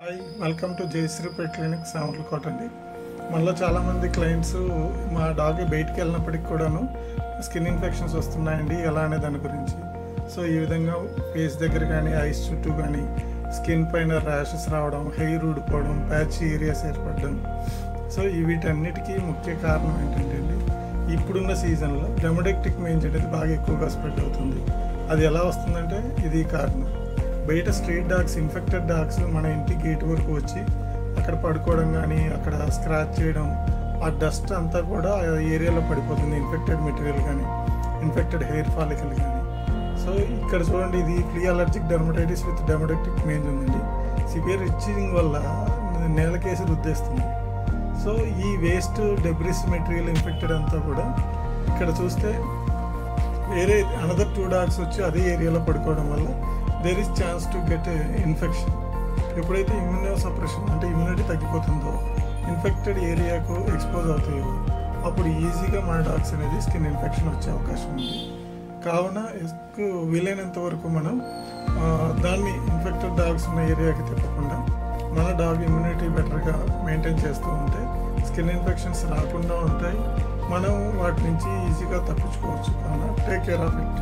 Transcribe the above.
Hi, welcome to Jayashree pet clinic Samarlakota అండి. మనలో చాలామంది క్లయింట్స్ మా డాగ్ బయటికి వెళ్ళినప్పటికి కూడాను స్కిన్ ఇన్ఫెక్షన్స్ వస్తున్నాయండి, ఎలా అనే దాని గురించి. సో ఈ విధంగా ఫేస్ దగ్గర కానీ ఐస్ చుట్టూ కానీ స్కిన్ పైన ర్యాషెస్ రావడం, హెయిర్ ఊడిపోవడం, ప్యాచ్ ఏరియాస్ ఏర్పడడం. సో వీటన్నిటికీ ముఖ్య కారణం ఏంటంటే అండి, ఇప్పుడున్న సీజన్లో డెమోడెక్టిక్ మేంజ్ అనేది బాగా ఎక్కువగా స్ప్రెడ్ అవుతుంది. అది ఎలా వస్తుందంటే ఇది కారణం. బయట స్ట్రీట్ డాగ్స్, ఇన్ఫెక్టెడ్ డాగ్స్ మన ఇంటి గేట్ వరకు వచ్చి అక్కడ పడుకోవడం కానీ, అక్కడ స్క్రాచ్ చేయడం, ఆ డస్ట్ అంతా కూడా ఆ ఏరియాలో పడిపోతుంది. ఇన్ఫెక్టెడ్ మెటీరియల్ కానీ, ఇన్ఫెక్టెడ్ హెయిర్ ఫాలికల్ కానీ. సో ఇక్కడ చూడండి, ఇది ఫ్లీ అలర్జిక్ డెర్మటైటిస్ విత్ డెమోడెక్టిక్ మేంజ్ ఉందండి. సివియర్ ఇచ్చింగ్ వల్ల నేలకేసి రుద్దేస్తుంది. సో ఈ వేస్ట్ డెబ్రిస్ మెటీరియల్ ఇన్ఫెక్టెడ్ అంతా కూడా ఇక్కడ చూస్తే వేరే అనదర్ 2 డాగ్స్ వచ్చి అదే ఏరియాలో పడుకోవడం వల్ల there is chance to get infection. ఎప్పుడైతే ఇమ్యూనో సప్రెషన్ అంటే ఇమ్యూనిటీ తగ్గిపోతుందో, ఇన్ఫెక్టెడ్ ఏరియాకు ఎక్స్పోజ్ అవుతాయో, అప్పుడు ఈజీగా మన డాగ్స్ అనేది స్కిన్ ఇన్ఫెక్షన్ వచ్చే అవకాశం ఉంది. కావున వీలైనంత వరకు మనం దాన్ని ఇన్ఫెక్టెడ్ డాగ్స్ ఉన్న ఏరియాకి తిప్పకుండా మన డాగ్ ఇమ్యూనిటీ బెటర్గా మెయింటైన్ చేస్తూ ఉంటే స్కిన్ ఇన్ఫెక్షన్స్ రాకుండా ఉంటాయి. మనం వాటి నుంచి ఈజీగా తప్పించుకోవచ్చు. కావున టేక్ కేర్ ఆఫ్ ఇట్.